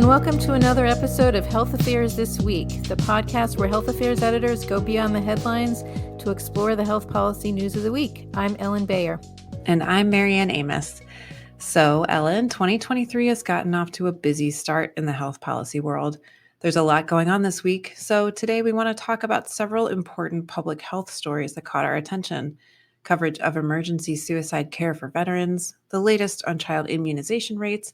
and welcome to another episode of Health Affairs This Week, the podcast where health affairs editors go beyond the headlines to explore the health policy news of the week. I'm Ellen Bayer. And I'm Marianne Amoss. So, Ellen, 2023 has gotten off to a busy start in the health policy world. There's a lot going on this week, so today we want to talk about several important public health stories that caught our attention. Coverage of emergency suicide care for veterans, the latest on child immunization rates,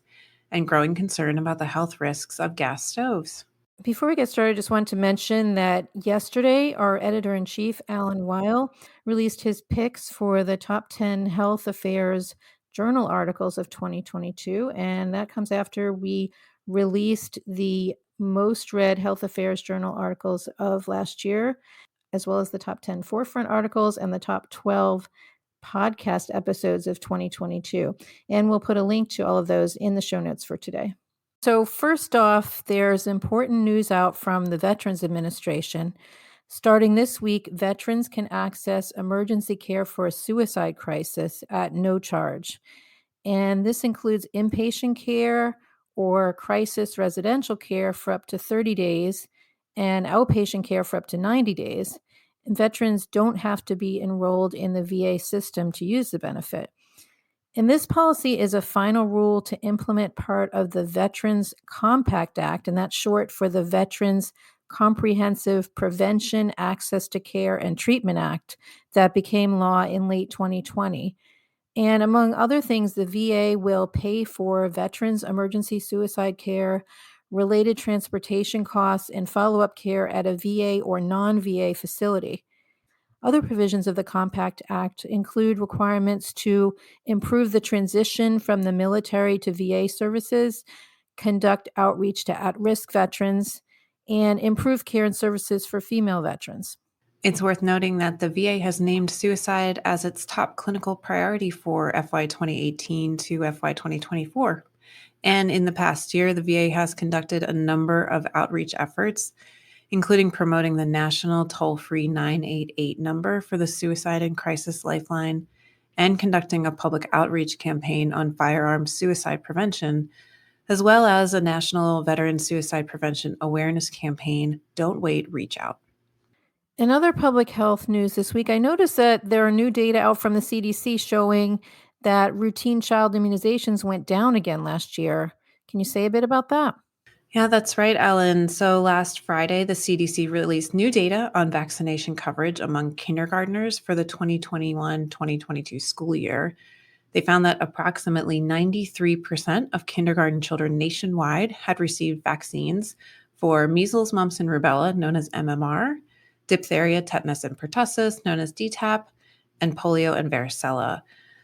and growing concern about the health risks of gas stoves. Before we get started, I just want to mention that yesterday, our editor-in-chief, Alan Weil, released his picks for the top 10 health affairs journal articles of 2022, and that comes after we released the most read health affairs journal articles of last year, as well as the top 10 forefront articles and the top 12 podcast episodes of 2022. And we'll put a link to all of those in the show notes for today. So first off, there's important news out from the Veterans Administration. Starting this week, veterans can access emergency care for a suicide crisis at no charge. And this includes inpatient care or crisis residential care for up to 30 days and outpatient care for up to 90 days. And veterans don't have to be enrolled in the VA system to use the benefit. And this policy is a final rule to implement part of the Veterans Compact Act, and that's short for the Veterans Comprehensive Prevention, Access to Care, and Treatment Act that became law in late 2020. And among other things, the VA will pay for veterans' emergency suicide care, related transportation costs, and follow-up care at a VA or non-VA facility. Other provisions of the Compact Act include requirements to improve the transition from the military to VA services, conduct outreach to at-risk veterans, and improve care and services for female veterans. It's worth noting that the VA has named suicide as its top clinical priority for FY 2018 to FY 2024. And in the past year, the VA has conducted a number of outreach efforts, including promoting the national toll-free 988 number for the Suicide and Crisis Lifeline, and conducting a public outreach campaign on firearm suicide prevention, as well as a national veteran suicide prevention awareness campaign, Don't Wait, Reach Out. In other public health news this week, I noticed that there are new data out from the CDC showing that routine child immunizations went down again last year. Can you say a bit about that? Yeah, that's right, Ellen. So last Friday, the CDC released new data on vaccination coverage among kindergartners for the 2021-2022 school year. They found that approximately 93% of kindergarten children nationwide had received vaccines for measles, mumps, and rubella, known as MMR, diphtheria, tetanus, and pertussis, known as DTaP, and polio and varicella.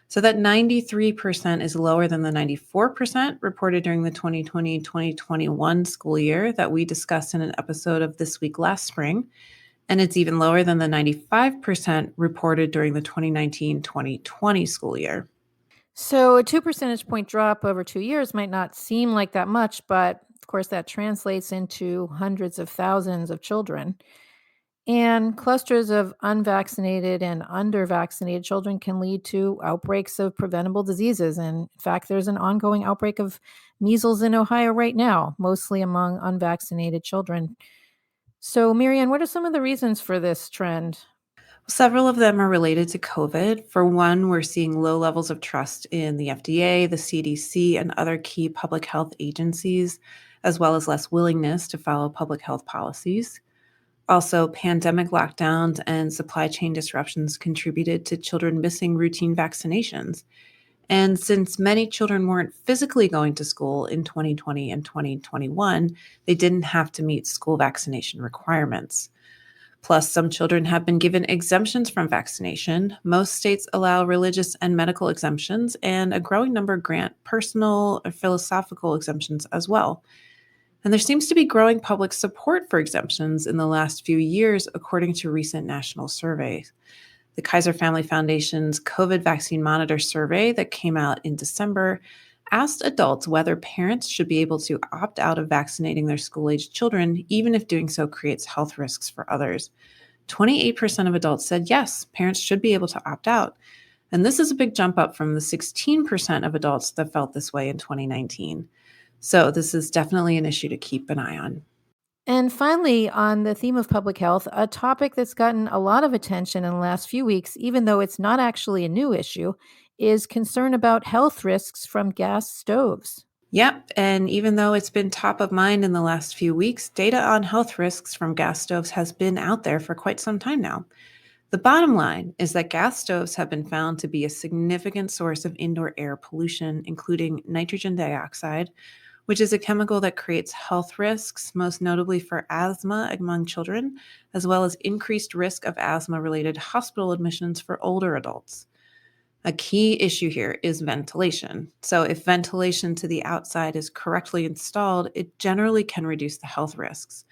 So that 93% is lower than the 94% reported during the 2020-2021 school year that we discussed in an episode of This Week last spring. And it's even lower than the 95% reported during the 2019-2020 school year. So a 2 percentage point drop over 2 years might not seem like that much, but of course that translates into hundreds of thousands of children. And clusters of unvaccinated and undervaccinated children can lead to outbreaks of preventable diseases. And in fact, there's an ongoing outbreak of measles in Ohio right now, mostly among unvaccinated children. So, Marianne, what are some of the reasons for this trend? Several of them are related to COVID. For one, we're seeing low levels of trust in the FDA, the CDC, and other key public health agencies, as well as less willingness to follow public health policies. Also, pandemic lockdowns and supply chain disruptions contributed to children missing routine vaccinations. And since many children weren't physically going to school in 2020 and 2021, they didn't have to meet school vaccination requirements. Plus, some children have been given exemptions from vaccination. Most states allow religious and medical exemptions, and a growing number grant personal or philosophical exemptions as well. And there seems to be growing public support for exemptions in the last few years, according to recent national surveys. The Kaiser Family Foundation's COVID Vaccine Monitor survey that came out in December asked adults whether parents should be able to opt out of vaccinating their school-aged children, even if doing so creates health risks for others. 28% of adults said yes, parents should be able to opt out. And this is a big jump up from the 16% of adults that felt this way in 2019. So this is definitely an issue to keep an eye on. And finally, on the theme of public health, a topic that's gotten a lot of attention in the last few weeks, even though it's not actually a new issue, is concern about health risks from gas stoves. Yep, and even though it's been top of mind in the last few weeks, data on health risks from gas stoves has been out there for quite some time now. The bottom line is that gas stoves have been found to be a significant source of indoor air pollution, including nitrogen dioxide, which is a chemical that creates health risks, most notably for asthma among children, as well as increased risk of asthma related hospital admissions for older adults. A key issue here is ventilation. So, if ventilation to the outside is correctly installed, it generally can reduce the health risks.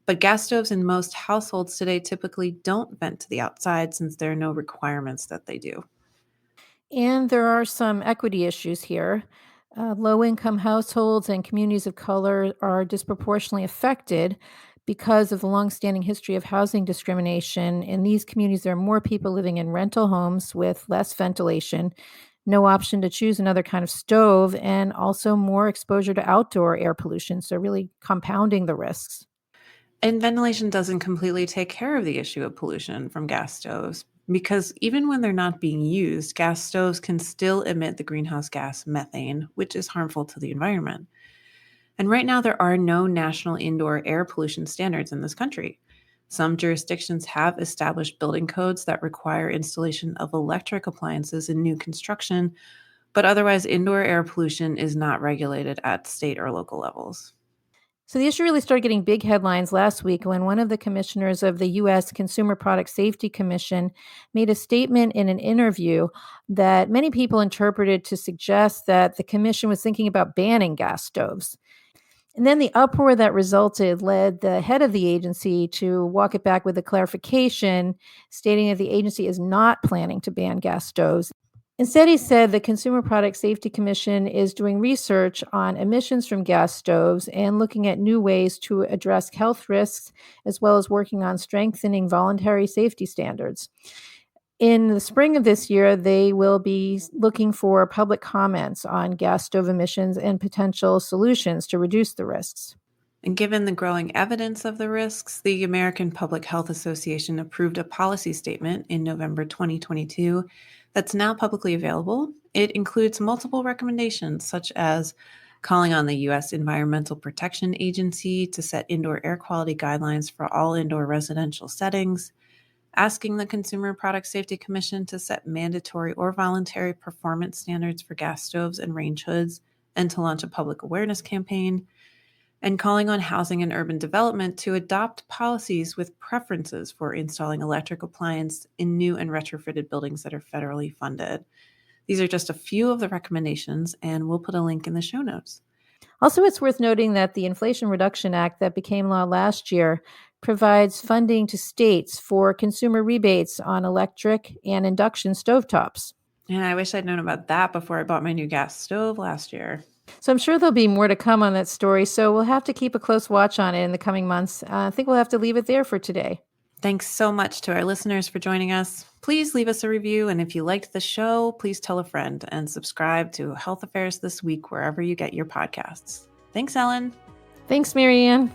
But gas stoves in most households today typically don't vent to the outside since there are no requirements that they do. And there are some equity issues here. Low income households and communities of color are disproportionately affected because of the longstanding history of housing discrimination. In these communities, there are more people living in rental homes with less ventilation, no option to choose another kind of stove, and also more exposure to outdoor air pollution. So, really compounding the risks. And ventilation doesn't completely take care of the issue of pollution from gas stoves because even when they're not being used, gas stoves can still emit the greenhouse gas methane, which is harmful to the environment. And right now, there are no national indoor air pollution standards in this country. Some jurisdictions have established building codes that require installation of electric appliances in new construction, but otherwise, indoor air pollution is not regulated at state or local levels. So the issue really started getting big headlines last week when one of the commissioners of the US Consumer Product Safety Commission made a statement in an interview that many people interpreted to suggest that the commission was thinking about banning gas stoves. And then the uproar that resulted led the head of the agency to walk it back with a clarification, stating that the agency is not planning to ban gas stoves. Instead, he said the Consumer Product Safety Commission is doing research on emissions from gas stoves and looking at new ways to address health risks, as well as working on strengthening voluntary safety standards. In the spring of this year, they will be looking for public comments on gas stove emissions and potential solutions to reduce the risks. And given the growing evidence of the risks, the American Public Health Association approved a policy statement in November 2022 that's now publicly available. It includes multiple recommendations, such as calling on the U.S. Environmental Protection Agency to set indoor air quality guidelines for all indoor residential settings, asking the Consumer Product Safety Commission to set mandatory or voluntary performance standards for gas stoves and range hoods, and to launch a public awareness campaign, and calling on housing and urban development to adopt policies with preferences for installing electric appliances in new and retrofitted buildings that are federally funded. These are just a few of the recommendations, and we'll put a link in the show notes. Also, it's worth noting that the Inflation Reduction Act that became law last year provides funding to states for consumer rebates on electric and induction stovetops. And I wish I'd known about that before I bought my new gas stove last year. So I'm sure there'll be more to come on that story. So we'll have to keep a close watch on it in the coming months. I think we'll have to leave it there for today. Thanks so much to our listeners for joining us. Please leave us a review, and if you liked the show, please tell a friend and subscribe to Health Affairs This Week wherever you get your podcasts. Thanks, Ellen. Thanks, Marianne.